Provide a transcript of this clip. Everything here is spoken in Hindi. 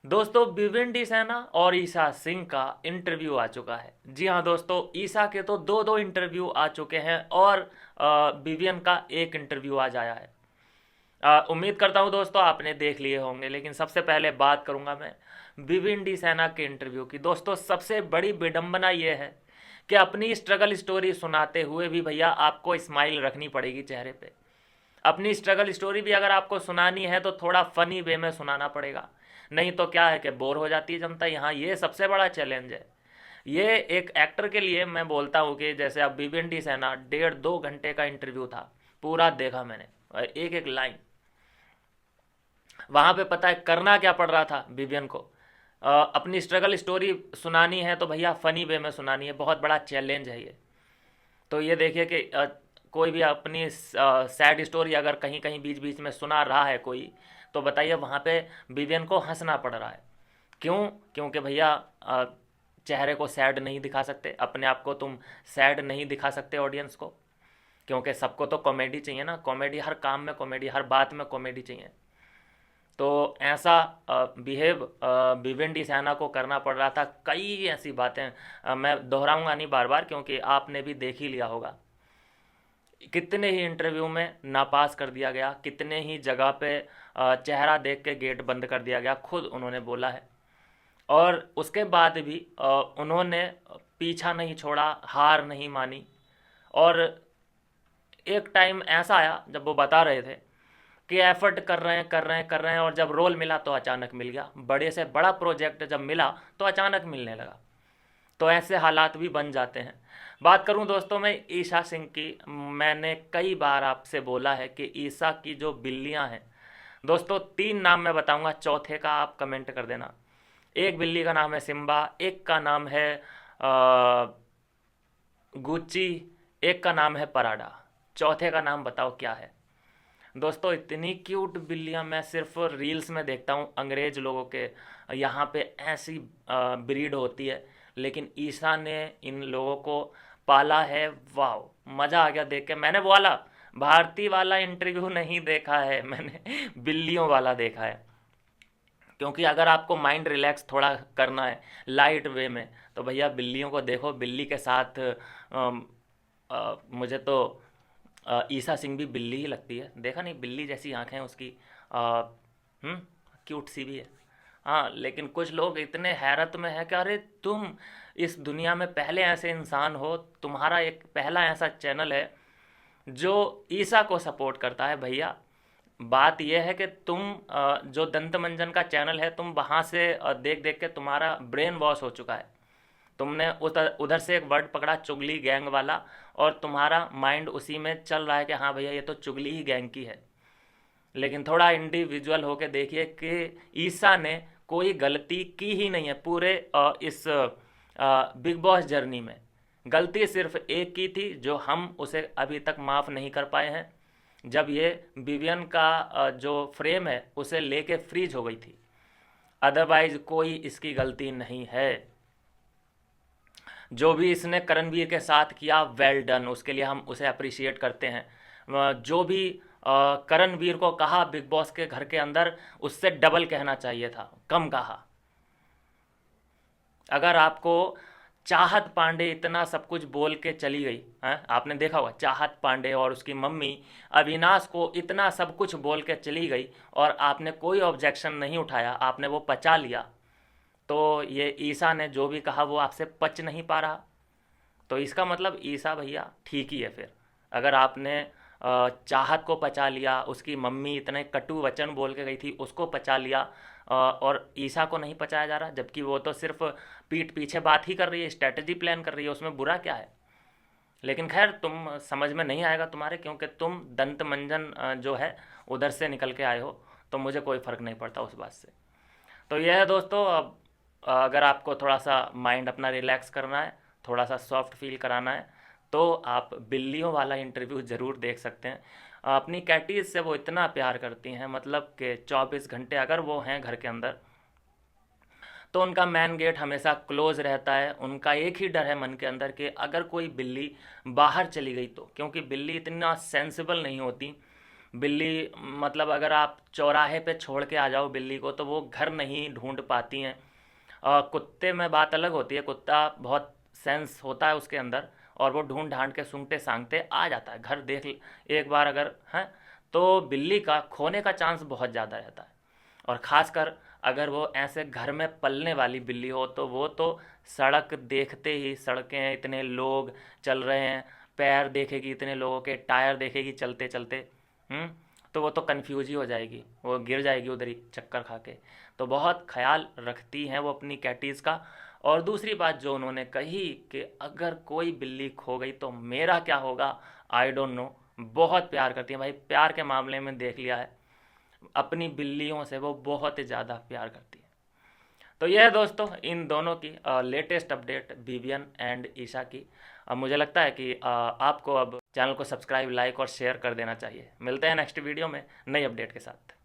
दोस्तों भिवंडी सेना और ईसा सिंह का इंटरव्यू आ चुका है। जी हाँ दोस्तों, ईसा के तो दो दो इंटरव्यू आ चुके हैं और विवियन का एक इंटरव्यू आज आया है। उम्मीद करता हूँ दोस्तों आपने देख लिए होंगे, लेकिन सबसे पहले बात करूँगा मैं भिवंडी सेना के इंटरव्यू की। दोस्तों सबसे बड़ी विडंबना ये है कि अपनी स्ट्रगल स्टोरी सुनाते हुए भी भैया आपको स्माइल रखनी पड़ेगी चेहरे पे। अपनी स्ट्रगल स्टोरी भी अगर आपको सुनानी है तो थोड़ा फनी वे में सुनाना पड़ेगा, नहीं तो क्या है कि बोर हो जाती है जनता। यहाँ ये सबसे बड़ा चैलेंज है। ये एक एक्टर के लिए मैं बोलता हूँ कि जैसे अब भिवंडी सेना 1.5-2 घंटे का इंटरव्यू था, पूरा देखा मैंने और एक एक लाइन वहाँ पे पता है करना क्या पड़ रहा था विवियन को। अपनी स्ट्रगल स्टोरी सुनानी है तो भैया फनी वे में सुनानी है, बहुत बड़ा चैलेंज है ये। तो ये देखिए कि कोई भी अपनी सैड स्टोरी अगर कहीं कहीं बीच बीच में सुना रहा है कोई, तो बताइए वहाँ पे विवियन को हंसना पड़ रहा है। क्यों? क्योंकि भैया चेहरे को सैड नहीं दिखा सकते, अपने आप को तुम सैड नहीं दिखा सकते ऑडियंस को, क्योंकि सबको तो कॉमेडी चाहिए ना। कॉमेडी, हर काम में कॉमेडी, हर बात में कॉमेडी चाहिए। तो ऐसा बिहेव भिवंडी सेना को करना पड़ रहा था। कई ऐसी बातें मैं दोहराऊंगा नहीं बार बार, क्योंकि आपने भी देख ही लिया होगा। कितने ही इंटरव्यू में नापास कर दिया गया, कितने ही जगह पे चेहरा देख के गेट बंद कर दिया गया, खुद उन्होंने बोला है। और उसके बाद भी उन्होंने पीछा नहीं छोड़ा, हार नहीं मानी। और एक टाइम ऐसा आया जब वो बता रहे थे कि एफर्ट कर रहे हैं कर रहे हैं कर रहे हैं, और जब रोल मिला तो अचानक मिल गया। बड़े से बड़ा प्रोजेक्ट जब मिला तो अचानक मिलने लगा। तो ऐसे हालात भी बन जाते हैं। बात करूं दोस्तों मैं ईशा सिंह की, मैंने कई बार आपसे बोला है कि ईशा की जो बिल्लियां हैं दोस्तों, 3 नाम मैं बताऊंगा, चौथे का आप कमेंट कर देना। एक बिल्ली का नाम है सिम्बा, एक का नाम है गुच्ची, एक का नाम है पराडा। चौथे का नाम बताओ क्या है? दोस्तों इतनी क्यूट बिल्लियां मैं सिर्फ रील्स में देखता हूँ अंग्रेज लोगों के यहाँ पे ऐसी ब्रीड होती है, लेकिन ईसा ने इन लोगों को पाला है। वाह, मज़ा आ गया देख के। मैंने वो वाला भारती वाला इंटरव्यू नहीं देखा है, मैंने बिल्लियों वाला देखा है। क्योंकि अगर आपको माइंड रिलैक्स थोड़ा करना है लाइट वे में, तो भैया बिल्लियों को देखो। बिल्ली के साथ मुझे तो ईसा सिंह भी बिल्ली ही लगती है। देखा नहीं, बिल्ली जैसी आंखें हैं उसकी। क्यूट सी भी है। हाँ, लेकिन कुछ लोग इतने हैरत में है कि अरे तुम इस दुनिया में पहले ऐसे इंसान हो, तुम्हारा एक पहला ऐसा चैनल है जो ईसा को सपोर्ट करता है। भैया बात यह है कि तुम जो दंत मंजन का चैनल है, तुम वहाँ से देख देख के तुम्हारा ब्रेन वॉश हो चुका है। तुमने उधर उधर से एक वर्ड पकड़ा, चुगली गैंग वाला, और तुम्हारा माइंड उसी में चल रहा है कि हाँ भैया ये तो चुगली ही गैंग की है। लेकिन थोड़ा इंडिविजुअल होके देखिए कि ईसा ने कोई गलती की ही नहीं है पूरे इस बिग बॉस जर्नी में। गलती सिर्फ एक की थी जो हम उसे अभी तक माफ़ नहीं कर पाए हैं, जब ये विवियन का जो फ्रेम है उसे लेके फ्रीज हो गई थी। अदरवाइज कोई इसकी गलती नहीं है। जो भी इसने करणवीर के साथ किया, वेल डन, उसके लिए हम उसे अप्रिशिएट करते हैं। जो भी करणवीर को कहा बिग बॉस के घर के अंदर, उससे डबल कहना चाहिए था, कम कहा। अगर आपको चाहत पांडे इतना सब कुछ बोल के चली गई है, आपने देखा होगा चाहत पांडे और उसकी मम्मी अविनाश को इतना सब कुछ बोल के चली गई, और आपने कोई ऑब्जेक्शन नहीं उठाया, आपने वो पचा लिया, तो ये ईसा ने जो भी कहा वो आपसे पच नहीं पा रहा। तो इसका मतलब ईसा भैया ठीक ही है। फिर अगर आपने चाहत को पचा लिया, उसकी मम्मी इतने कटु वचन बोल के गई थी उसको पचा लिया, और ईसा को नहीं पचाया जा रहा, जबकि वो तो सिर्फ पीठ पीछे बात ही कर रही है, स्ट्रेटजी प्लान कर रही है, उसमें बुरा क्या है? लेकिन खैर तुम समझ में नहीं आएगा तुम्हारे, क्योंकि तुम दंत मंजन जो है उधर से निकल के आए हो, तो मुझे कोई फ़र्क नहीं पड़ता उस बात से। तो यह है दोस्तों। अब अगर आपको थोड़ा सा माइंड अपना रिलैक्स करना है, थोड़ा सा सॉफ्ट फील कराना है, तो आप बिल्लियों वाला इंटरव्यू ज़रूर देख सकते हैं। अपनी कैटीज़ से वो इतना प्यार करती हैं, मतलब कि 24 घंटे अगर वो हैं घर के अंदर, तो उनका मैन गेट हमेशा क्लोज रहता है। उनका एक ही डर है मन के अंदर कि अगर कोई बिल्ली बाहर चली गई तो, क्योंकि बिल्ली इतना सेंसिबल नहीं होती, बिल्ली मतलब अगर आप चौराहे पे छोड़ के आ जाओ बिल्ली को तो वो घर नहीं ढूंढ पाती हैं। कुत्ते में बात अलग होती है, कुत्ता बहुत सेंस होता है उसके अंदर, और वो ढूंढ ढांड के सूंघते सांघते आ जाता है घर, एक बार अगर है तो बिल्ली का खोने का चांस बहुत ज़्यादा रहता है। और ख़ासकर अगर वो ऐसे घर में पलने वाली बिल्ली हो तो वो तो सड़क देखते ही, सड़कें इतने लोग चल रहे हैं, पैर देखेगी इतने लोगों के, टायर देखेगी चलते चलते, हम्म तो वो तो कंफ्यूज ही हो जाएगी, वो गिर जाएगी उधर ही चक्कर खा के। तो बहुत ख्याल रखती हैं वो अपनी कैटीज़ का। और दूसरी बात जो उन्होंने कही कि अगर कोई बिल्ली खो गई तो मेरा क्या होगा, आई डोंट नो। बहुत प्यार करती हैं भाई, प्यार के मामले में देख लिया है, अपनी बिल्लियों से वो बहुत ही ज़्यादा प्यार करती है। तो यह है दोस्तों इन दोनों की latest update, Vivian and Isha की। अब मुझे लगता है कि आपको अब चैनल को सब्सक्राइब, लाइक और शेयर कर देना चाहिए। मिलते हैं नेक्स्ट वीडियो में नई अपडेट के साथ।